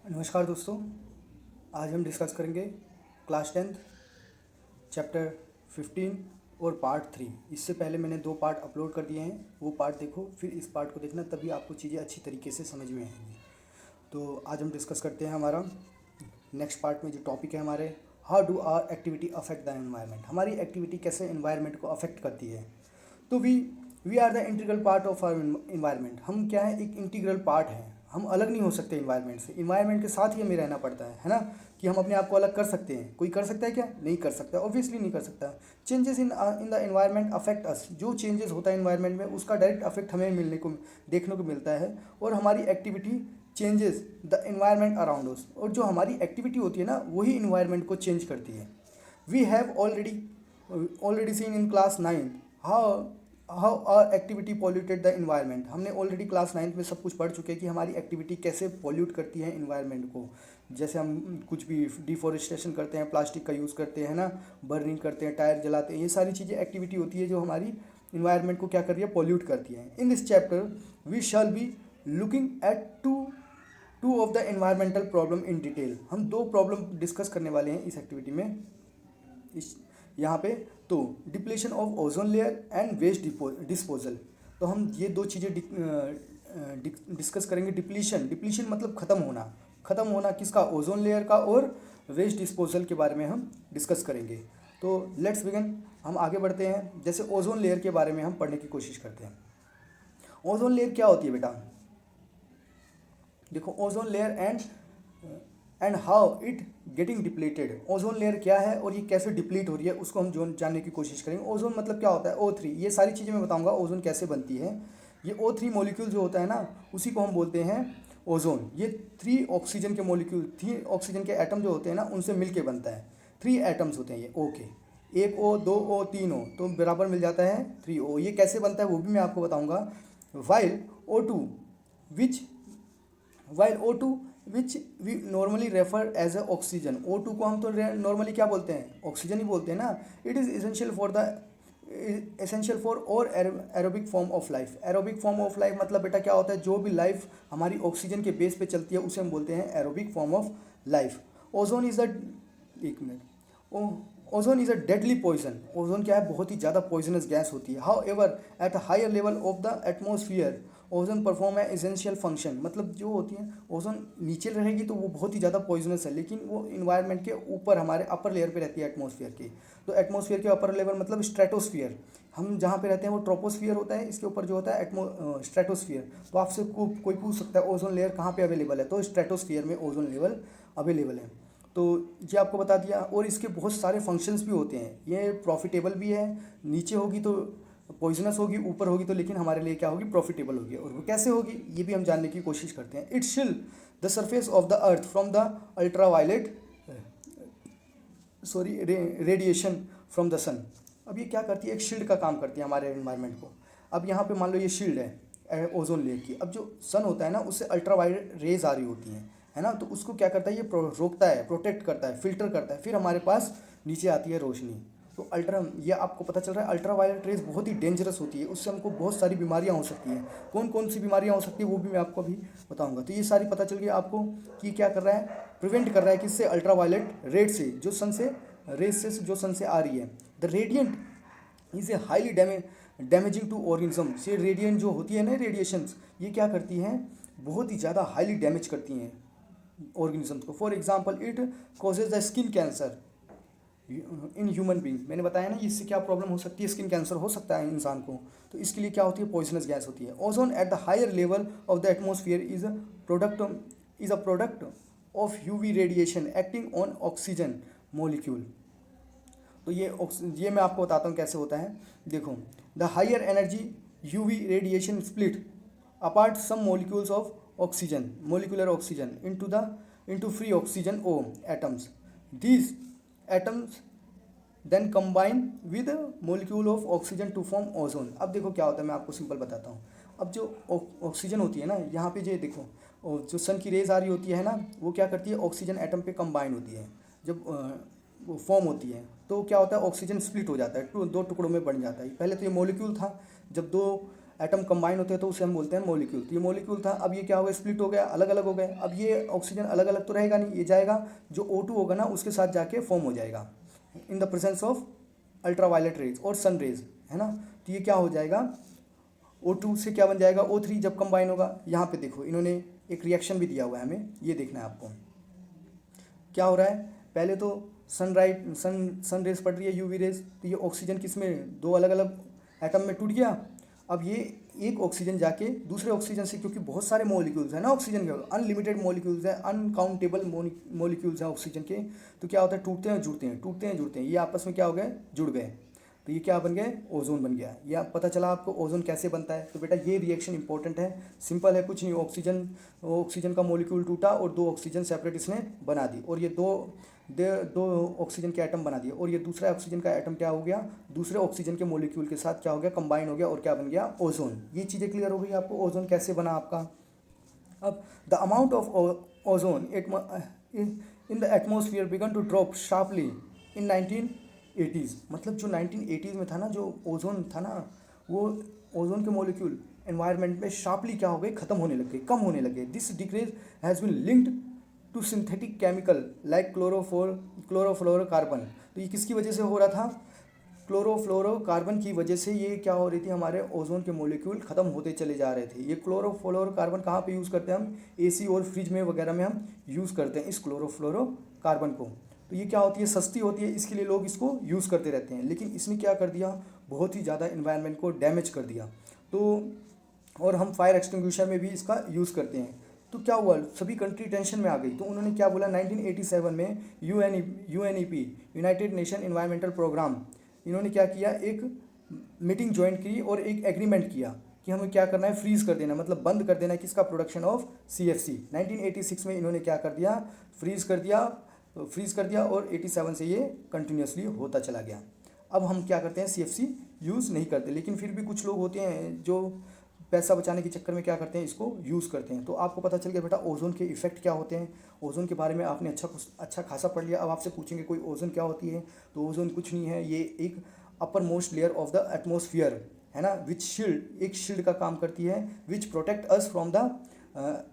नमस्कार दोस्तों। आज हम डिस्कस करेंगे क्लास 10th चैप्टर 15 और पार्ट 3। इससे पहले मैंने 2 पार्ट अपलोड कर दिए हैं, वो पार्ट देखो, फिर इस पार्ट को देखना, तभी आपको चीज़ें अच्छी तरीके से समझ में आएंगी। तो आज हम डिस्कस करते हैं हमारा नेक्स्ट पार्ट में जो टॉपिक है हमारे, how do our activity affect the environment. हमारी एक्टिविटी कैसे एनवायरनमेंट को अफेक्ट करती है। तो we are the integral part of our environment. हम क्या है, एक इंटीग्रल पार्ट हैं, हम अलग नहीं हो सकते इन्वायरमेंट से। इन्वायरमेंट के साथ ही हमें रहना पड़ता है ना, कि हम अपने आप को अलग कर सकते हैं। कोई कर सकता है क्या? नहीं कर सकता, ऑब्वियसली नहीं कर सकता। Changes in the environment affect us. जो चेंजेस होता है इन्वायरमेंट में, उसका डायरेक्ट अफेक्ट हमें देखने को मिलता है। और हमारी activity changes the environment around us. और जो हमारी एक्टिविटी होती है ना, वही इन्वायरमेंट को चेंज करती है। We have already seen in class 9 how our activity polluted the environment. हमने ऑलरेडी क्लास 9 में सब कुछ पढ़ चुके हैं कि हमारी एक्टिविटी कैसे पॉल्यूट करती है इन्वायरमेंट को। जैसे हम कुछ भी डिफॉरेस्टेशन करते हैं, प्लास्टिक का यूज़ करते हैं ना, बर्निंग करते हैं, टायर जलाते हैं, ये सारी चीज़ें एक्टिविटी होती है जो हमारी इन्वायरमेंट को क्या कर रही है, पॉल्यूट करती है। In this chapter we shall be looking at two of the environmental problem in detail. हम 2 प्रॉब्लम डिस्कस करने वाले हैं इस एक्टिविटी में, इस यहाँ पे। तो depletion of ozone layer and waste disposal. तो हम ये 2 चीज़ें डिस्कस करेंगे। डिप्लीशन मतलब ख़त्म होना किसका? ओजोन लेयर का। और वेस्ट डिस्पोजल के बारे में हम डिस्कस करेंगे। तो लेट्स बिगिन, हम आगे बढ़ते हैं। जैसे ओजोन लेयर के बारे में हम पढ़ने की कोशिश करते हैं। ओजोन लेयर क्या होती है बेटा? देखो, ozone layer and how it getting depleted. Ozone layer क्या है और ये कैसे डिप्लीट हो रही है, उसको हम जानने की कोशिश करेंगे। ओजोन मतलब क्या होता है? O3। ये सारी चीज़ें मैं बताऊंगा ओजोन कैसे बनती है। ये O3 मॉलिक्यूल जो होता है ना, उसी को हम बोलते हैं ओजोन। ये 3 ऑक्सीजन के मॉलिक्यूल, 3 ऑक्सीजन के एटम जो होते हैं ना, उनसे मिलके बनता है। 3 एटम्स होते हैं ये O के, 1 O 2 O 3 O, तो बराबर मिल जाता है 3 O। ये कैसे बनता है वो भी मैं आपको बताऊँगा। While O2 which while O2 which we normally refer as a oxygen. O2 को हम तो नॉर्मली क्या बोलते हैं? ऑक्सीजन ही बोलते हैं ना। इट इज़ एसेंशियल फॉर और aerobic form of life. Aerobic form of life मतलब बेटा क्या होता है? जो भी लाइफ हमारी ऑक्सीजन के बेस पे चलती है, उसे हम बोलते हैं aerobic form of life. Ozone is the एक मिनट ozone is a deadly poison. Ozone क्या है? बहुत ही ज़्यादा पॉइजनस गैस होती है। However at a higher level of the atmosphere ozone perform है एसेंशियल फंक्शन। मतलब जो होती है, ओजोन नीचे रहेगी तो वो बहुत ही ज़्यादा पॉइजनस है, लेकिन वो इन्वायरमेंट के ऊपर हमारे अपर लेयर पे रहती है, एटमोसफियर की। तो एटमोसफियर के अपर लेवल मतलब स्ट्रेटोस्फियर। हम जहाँ पे रहते हैं वो ट्रोपोस्फियर होता है, इसके ऊपर जो होता है स्ट्रेटोस्फियर। तो आपसे कोई पूछ सकता है ओजोन लेयर कहाँ पे अवेलेबल है, तो स्ट्रेटोस्फियर में ओजोन लेवल अवेलेबल है। तो ये आपको बता दिया। और इसके बहुत सारे फंक्शंस भी होते हैं। ये प्रॉफिटेबल भी है, नीचे होगी तो पॉइजनस होगी, ऊपर होगी तो लेकिन हमारे लिए क्या होगी? प्रॉफिटेबल होगी। और वो कैसे होगी ये भी हम जानने की कोशिश करते हैं। It shields the surface of the earth from the ultraviolet radiation from the sun. अब ये क्या करती है? एक शील्ड का काम करती है हमारे एनवायरनमेंट को। अब यहाँ पे मान लो ये शील्ड है ओजोन लेयर की। अब जो सन होता है ना, उससे अल्ट्रावायलेट रेज आ रही होती हैं, है ना। तो उसको क्या करता है? ये रोकता है, प्रोटेक्ट करता है, फिल्टर करता है, फिर हमारे पास नीचे आती है रोशनी। तो ये आपको पता चल रहा है अल्ट्रावायलेट रेज बहुत ही डेंजरस होती है, उससे हमको बहुत सारी बीमारियां हो सकती हैं। कौन कौन सी बीमारियां हो सकती है वो भी मैं आपको अभी बताऊंगा। तो ये सारी पता चल गई आपको कि क्या कर रहा है? प्रिवेंट कर रहा है किससे? अल्ट्रावायलेट रेड से, जो सन से रेज से जो सन से आ रही है। The radiant is a highly damaging to organisms. ये रेडियंट जो होती है ना, रेडिएशंस, ये क्या करती हैं? बहुत ही ज़्यादा हाईली डैमेज करती हैं ऑर्गेनिजम्स को। For example it causes the skin cancer in human being. मैंने बताया ना इससे क्या प्रॉब्लम हो सकती है? स्किन कैंसर हो सकता है इंसान को। तो इसके लिए क्या होती है? पॉइजनस गैस होती है। Ozone at the higher level of the atmosphere is a product of UV radiation acting on oxygen molecule. तो ये मैं आपको बताता हूँ कैसे होता है। देखो, the higher energy UV radiation split apart some molecules of oxygen, molecular oxygen into free oxygen O atoms. These atoms then combine with a molecule of oxygen to form ozone. अब देखो क्या होता है, मैं आपको सिंपल बताता हूँ। अब जो ऑक्सीजन होती है ना, यहाँ पे ये देखो, और जो सन की रेज आ रही होती है ना, वो क्या करती है? ऑक्सीजन एटम पे कंबाइन होती है। जब वो फॉर्म होती है तो क्या होता है? ऑक्सीजन स्प्लिट हो जाता है, 2 टुकड़ों में बन जाता है। पहले तो ये मॉलिक्यूल था, जब 2 एटम कंबाइन होते हैं तो उसे हम बोलते हैं मॉलिक्यूल। तो ये मॉलिक्यूल था, अब ये क्या हो गया, स्प्लिट हो गया, अलग अलग हो गए। अब ये ऑक्सीजन अलग अलग तो रहेगा नहीं, ये जाएगा, जो O2 होगा ना उसके साथ जाके फॉर्म हो जाएगा in the presence of ultraviolet rays और सन रेज, है ना। तो ये क्या हो जाएगा, O2 से क्या बन जाएगा, O3 जब कंबाइन होगा। यहाँ पे देखो इन्होंने एक रिएक्शन भी दिया हुआ है, हमें ये देखना है आपको क्या हो रहा है। पहले तो सन रेज पड़ रही है, यूवी रेज, तो ये ऑक्सीजन किस में, दो अलग अलग एटम में टूट गया। अब ये एक ऑक्सीजन जाके दूसरे ऑक्सीजन से, क्योंकि बहुत सारे मॉलिक्यूल्स हैं ना ऑक्सीजन के, अनलिमिटेड मॉलिक्यूल्स हैं, अनकाउंटेबल मॉलिक्यूल्स हैं ऑक्सीजन के, तो क्या होता है, टूटते हैं जुड़ते हैं, टूटते हैं जुड़ते हैं, ये आपस में क्या हो गए, जुड़ गए, तो ये क्या बन गए, ओजोन बन गया। ये आप पता चला आपको ओजोन कैसे बनता है। तो बेटा ये रिएक्शन इंपॉर्टेंट है, सिंपल है, कुछ नहीं, ऑक्सीजन का मॉलिक्यूल टूटा और दो ऑक्सीजन सेपरेट इसने बना दी, और ये दो ऑक्सीजन के एटम बना दिए, और ये दूसरा ऑक्सीजन का एटम क्या हो गया, दूसरे ऑक्सीजन के मॉलिक्यूल के साथ क्या हो गया, कंबाइन हो गया, और क्या बन गया, ओजोन। ये चीज़ें क्लियर हो गई आपको, ओजोन कैसे बना आपका। अब the amount of ozone in the atmosphere began to drop sharply in 1980s। मतलब जो 1980s में था ना, जो ओजोन था ना, वो ओजोन के मॉलिक्यूल एनवायरनमेंट में शार्पली क्या हो गए, खत्म होने लग गए, कम होने लगे। This decrease has been linked to synthetic chemical like chlorofluorocarbon. तो ये किसकी वजह से हो रहा था, क्लोरोफ्लोरोकार्बन की वजह से ये क्या हो रही थी, हमारे ओजोन के मॉलिक्यूल खत्म होते चले जा रहे थे। ये क्लोरोफ्लोरोकार्बन कहाँ पे यूज़ करते हैं हम, एसी और फ्रिज में वगैरह में हम यूज़ करते हैं इस क्लोरोफ्लोरोकार्बन को। तो ये क्या होती है, सस्ती होती है, इसके लिए लोग इसको यूज़ करते रहते हैं। लेकिन इसने क्या कर दिया, बहुत ही ज़्यादा इन्वायरमेंट को डैमेज कर दिया। तो और हम फायर एक्सटिंग्विशर में भी इसका यूज़ करते हैं। तो क्या हुआ, सभी कंट्री टेंशन में आ गई। तो उन्होंने क्या बोला, 1987 में UNEP, united nation environmental programme, इन्होंने क्या किया, एक मीटिंग ज्वाइन की और एक एग्रीमेंट किया कि हमें क्या करना है, फ्रीज कर देना, मतलब बंद कर देना किसका, प्रोडक्शन ऑफ CFC। 1986 में इन्होंने क्या कर दिया, फ्रीज कर दिया, और 87 से ये कंटिन्यूसली होता चला गया। अब हम क्या करते हैं, CFC यूज़ नहीं करते, लेकिन फिर भी कुछ लोग होते हैं जो पैसा बचाने के चक्कर में क्या करते हैं, इसको यूज़ करते हैं। तो आपको पता चल गया बेटा ओजोन के इफेक्ट क्या होते हैं। ओजोन के बारे में आपने अच्छा खासा पढ़ लिया। अब आपसे पूछेंगे कोई ओजोन क्या होती है, तो ओजोन कुछ नहीं है, ये एक upper most layer of the atmosphere है ना, विच शील्ड, एक शील्ड का काम करती है, विच protect us from the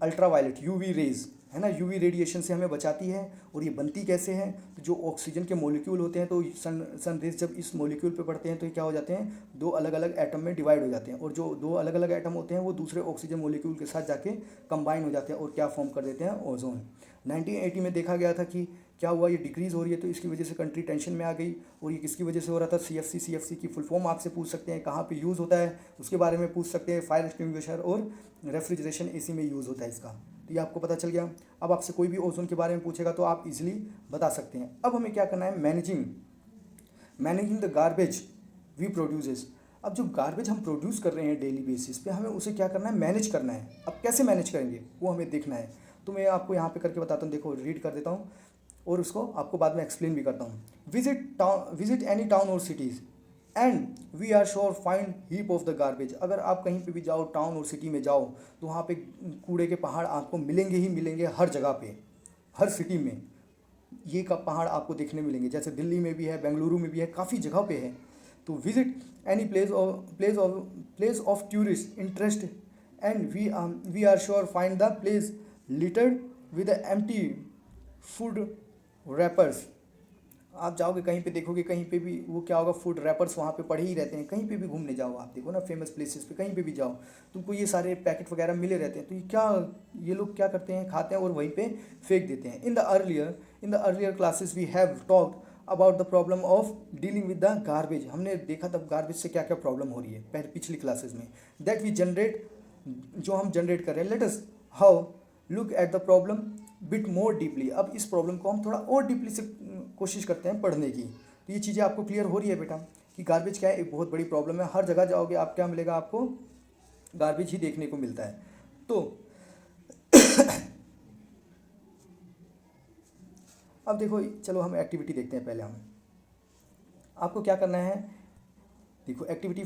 ultraviolet UV rays, है ना, यूवी रेडिएशन से हमें बचाती है। और ये बनती कैसे है, तो जो ऑक्सीजन के मॉलिक्यूल होते हैं, तो सन रेज जब इस मॉलिक्यूल पे पड़ते हैं तो ये क्या हो जाते हैं, दो अलग अलग एटम में डिवाइड हो जाते हैं, और जो दो अलग अलग एटम होते हैं वो दूसरे ऑक्सीजन मॉलिक्यूल के साथ जाके कंबाइन हो जाते हैं और क्या फॉर्म कर देते हैं, ओजोन। 1980 में देखा गया था कि क्या हुआ, ये डिक्रीज़ हो रही है, तो इसकी वजह से कंट्री टेंशन में आ गई। और ये किसकी वजह से हो रहा था, CFC की फुल फॉर्म आपसे पूछ सकते हैं, कहाँ पे यूज़ होता है उसके बारे में पूछ सकते हैं, फायर एक्सटिंग्विशर और रेफ्रिजरेशन AC में यूज़ होता है इसका। तो ये आपको पता चल गया। अब आपसे कोई भी ओजोन के बारे में पूछेगा तो आप इजीली बता सकते हैं। अब हमें क्या करना है, managing the garbage we produces. अब जो गार्बेज हम प्रोड्यूस कर रहे हैं डेली बेसिस पे, हमें उसे क्या करना है, मैनेज करना है। अब कैसे मैनेज करेंगे वो हमें देखना है। तो मैं आपको यहाँ पे करके बताता हूँ, देखो रीड कर देता हूँ और उसको आपको बाद में एक्सप्लेन भी करता हूँ। विजिट एनी टाउन और cities and we are sure find heap of the garbage. अगर आप कहीं पे भी जाओ, टाउन और सिटी में जाओ, तो वहाँ पे कूड़े के पहाड़ आपको मिलेंगे ही मिलेंगे, हर जगह पे, हर सिटी में ये का पहाड़ आपको देखने मिलेंगे। जैसे दिल्ली में भी है, बेंगलुरु में भी है, काफ़ी जगह पे है। तो visit any place of tourist interest and we are sure find the place littered with empty food wrappers. आप जाओगे कहीं पे, देखोगे कहीं पे भी वो क्या होगा, फूड रैपर्स वहाँ पे पड़े ही रहते हैं। कहीं पे भी घूमने जाओ आप, देखो ना फेमस प्लेसेस पे, कहीं पे भी जाओ तुमको ये सारे पैकेट वगैरह मिले रहते हैं। तो ये लोग क्या करते हैं, खाते हैं और वहीं पे फेंक देते हैं। In the earlier classes we have talked about the problem of dealing with the garbage. हमने देखा तब गार्बेज से क्या क्या प्रॉब्लम हो रही है पिछली क्लासेस में। दैट वी जनरेट, जो हम जनरेट कर रहे हैं। Let us how look at the problem bit more deeply. अब इस प्रॉब्लम को हम थोड़ा और डीपली से कोशिश करते हैं पढ़ने की। तो ये चीज़ें आपको क्लियर हो रही है बेटा कि गार्बेज क्या है, एक बहुत बड़ी प्रॉब्लम है। हर जगह जाओगे आप क्या मिलेगा, आपको गार्बेज ही देखने को मिलता है। तो अब देखो, चलो हम एक्टिविटी देखते हैं। पहले हम आपको क्या करना है, देखो एक्टिविटी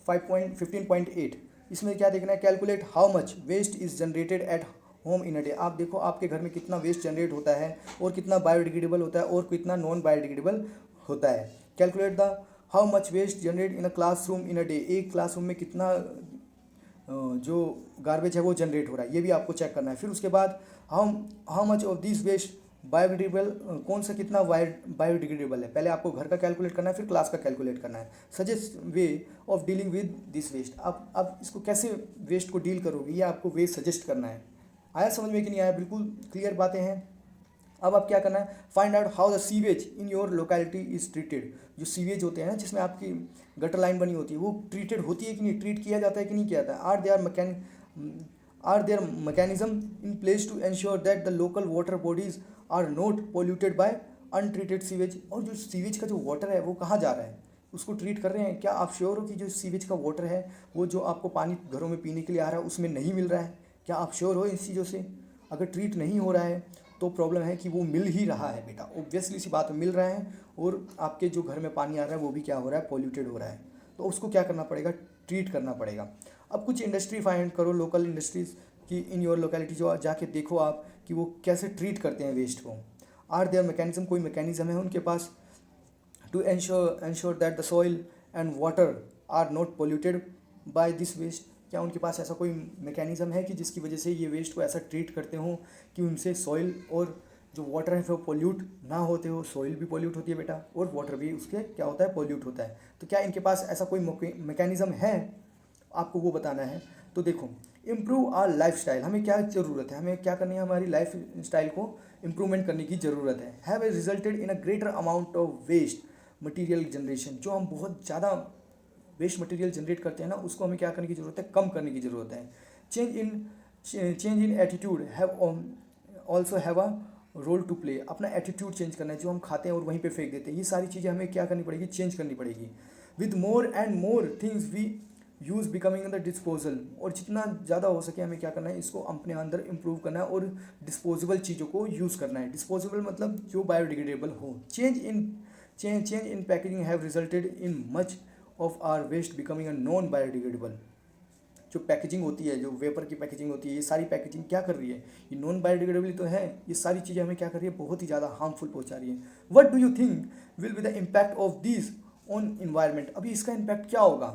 15.8, इसमें क्या देखना है, calculate how much waste is generated at home in a day. आप देखो आपके घर में कितना वेस्ट जनरेट होता है और कितना बायोडिग्रेडेबल होता है और कितना नॉन बायोडिग्रेडेबल होता है। Calculate the how much waste generate in a classroom in a day. एक क्लासरूम में कितना जो गार्बेज है वो जनरेट हो रहा है, ये भी आपको चेक करना है। फिर उसके बाद how much of this waste biodegradable, कौन सा कितना बायोडिग्रेडेबल है, पहले आपको घर का कैलकुलेट करना है, फिर क्लास का कैलकुलेट करना है। Suggest way of dealing with this waste, आप इसको कैसे वेस्ट को डील करोगे, ये आपको वे सजेस्ट करना है। आया समझ में कि नहीं आया? बिल्कुल क्लियर बातें हैं। अब आप क्या करना है, find out how the sewage in your locality is treated. जो सीवेज होते हैं ना, जिसमें आपकी गटर लाइन बनी होती है, वो ट्रीटेड होती है कि नहीं, ट्रीट किया जाता है कि नहीं किया जाता है। Are there mechanism in place to ensure that the local water bodies are not polluted by untreated sewage. और जो सीवेज का जो वाटर है वो कहाँ जा रहा है, उसको ट्रीट कर रहे हैं क्या? आप श्योर हो कि जो सीवेज का वाटर है वो जो आपको पानी घरों में पीने के लिए आ रहा है उसमें नहीं मिल रहा है? क्या आप श्योर हो इन चीज़ों से? अगर ट्रीट नहीं हो रहा है तो प्रॉब्लम है कि वो मिल ही रहा है बेटा, ऑब्वियसली सी बात मिल रहा है, और आपके जो घर में पानी आ रहा है वो भी क्या हो रहा है, पॉल्यूटेड हो रहा है। तो उसको क्या करना पड़ेगा, ट्रीट करना पड़ेगा। अब कुछ इंडस्ट्री फाइंड करो, लोकल इंडस्ट्रीज़ की इन योर लोकेलिटी, जो जाके देखो आप कि वो कैसे ट्रीट करते हैं वेस्ट को। आर देयर मैकेनिज्म, कोई मैकेनिज्म है उनके पास to ensure that the soil and water are not polluted by this waste. क्या उनके पास ऐसा कोई मैकेनिज्म है कि जिसकी वजह से ये वेस्ट को ऐसा ट्रीट करते हो कि उनसे सॉइल और जो वाटर है वो पोल्यूट ना होते हो? सॉइल भी पोल्यूट होती है बेटा, और वाटर भी उसके क्या होता है, पोल्यूट होता है। तो क्या इनके पास ऐसा कोई मैकेनिज्म है, आपको वो बताना है। तो देखो, इम्प्रूव आर लाइफ स्टाइल, हमें क्या ज़रूरत है, हमें क्या करनी है, हमारी लाइफ स्टाइल को इम्प्रूवमेंट करने की ज़रूरत है। Have a resulted in a greater amount of waste material generation, जो हम बहुत ज़्यादा वेस्ट मटेरियल जनरेट करते हैं ना, उसको हमें क्या करने की ज़रूरत है, कम करने की ज़रूरत है। Change in attitude have also have a role to play, अपना एटीट्यूड चेंज करना है, जो हम खाते हैं और वहीं पे फेंक देते हैं, ये सारी चीज़ें हमें क्या करनी पड़ेगी, चेंज करनी पड़ेगी। With more and more things we use becoming the disposal, और जितना ज़्यादा हो सके हमें क्या करना है, इसको अपने अंदर इम्प्रूव करना है और डिस्पोजेबल चीज़ों को यूज़ करना है। डिस्पोजेबल मतलब जो बायोडिग्रेडेबल हो। Change in packaging have resulted in much of our waste becoming a non biodegradable. जो पैकेजिंग होती है, जो वेपर की पैकेजिंग होती है, ये सारी पैकेजिंग क्या कर रही है, ये नॉन बायोडिग्रेडेबल तो है, ये सारी चीज़ें हमें क्या कर रही है, बहुत ही ज़्यादा हार्मफुल पहुंचा रही है। What do you think will be the impact of this on environment, अभी इसका इम्पैक्ट क्या होगा,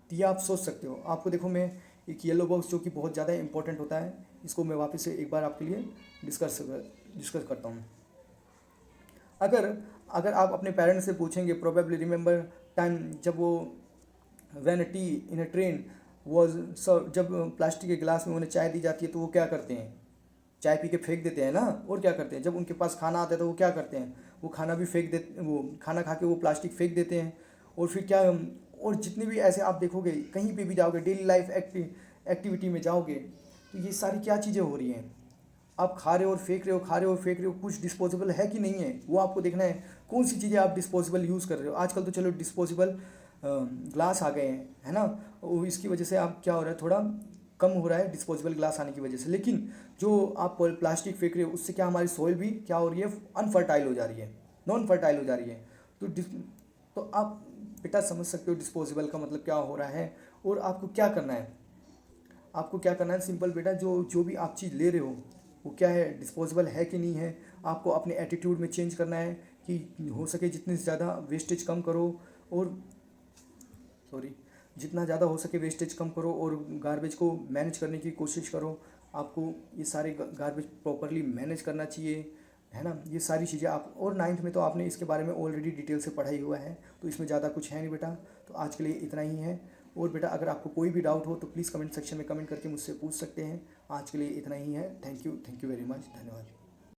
तो ये आप सोच सकते हो। आपको देखो, मैं एक येलो बॉक्स जो कि बहुत ज़्यादा इंपॉर्टेंट होता है, इसको मैं वापस से एक बार आपके लिए डिस्कस करता हूँ। अगर आप अपने पेरेंट्स से पूछेंगे, प्रोबेबली रिमेंबर टाइम जब वो when tea in a train was serve, जब प्लास्टिक के गिलास में उन्हें चाय दी जाती है तो वो क्या करते हैं, चाय पी के फेंक देते हैं ना। और क्या करते हैं, जब उनके पास खाना आता है तो वो क्या करते हैं, वो खाना भी फेंक देते, वो खाना खा के वो प्लास्टिक फेंक देते हैं। और फिर क्या, और जितने भी ऐसे आप देखोगे, कहीं पे भी जाओगे, डेली लाइफ एक्टिविटी में जाओगे, तो ये सारी क्या चीज़ें हो रही हैं, आप खा रहे हो और फेंक रहे हो, खा रहे हो और फेंक रहे हो, कुछ डिस्पोजेबल है कि नहीं है, वो आपको देखना है। कौन सी चीज़ें आप डिस्पोजेबल यूज़ कर रहे हो। आजकल तो चलो डिस्पोजेबल ग्लास आ गए हैं, है ना, इसकी वजह से आप क्या हो रहा है, थोड़ा कम हो रहा है डिस्पोजेबल ग्लास आने की वजह से। लेकिन जो आप प्लास्टिक फेंक रहे हो, उससे क्या हमारी सॉइल भी क्या हो रही है, अनफर्टाइल हो जा रही है, नॉन फर्टाइल हो जा रही है। तो आप बेटा समझ सकते हो डिस्पोजेबल का मतलब क्या हो रहा है, और आपको क्या करना है। आपको क्या करना है, सिंपल बेटा, जो भी आप चीज़ ले रहे हो वो क्या है, डिस्पोजेबल है कि नहीं है। आपको अपने एटीट्यूड में चेंज करना है कि हो सके जितनी ज़्यादा वेस्टेज कम करो, और जितना ज़्यादा हो सके वेस्टेज कम करो, और गार्बेज को मैनेज करने की कोशिश करो। आपको ये सारे गार्बेज प्रॉपरली मैनेज करना चाहिए, है ना, ये सारी चीज़ें आप। और 9th में तो आपने इसके बारे में ऑलरेडी डिटेल से पढ़ा ही हुआ है, तो इसमें ज़्यादा कुछ है नहीं बेटा। तो आज के लिए इतना ही है। और बेटा अगर आपको कोई भी डाउट हो तो प्लीज़ कमेंट सेक्शन में कमेंट करके मुझसे पूछ सकते हैं। आज के लिए इतना ही है। थैंक यू वेरी मच, धन्यवाद।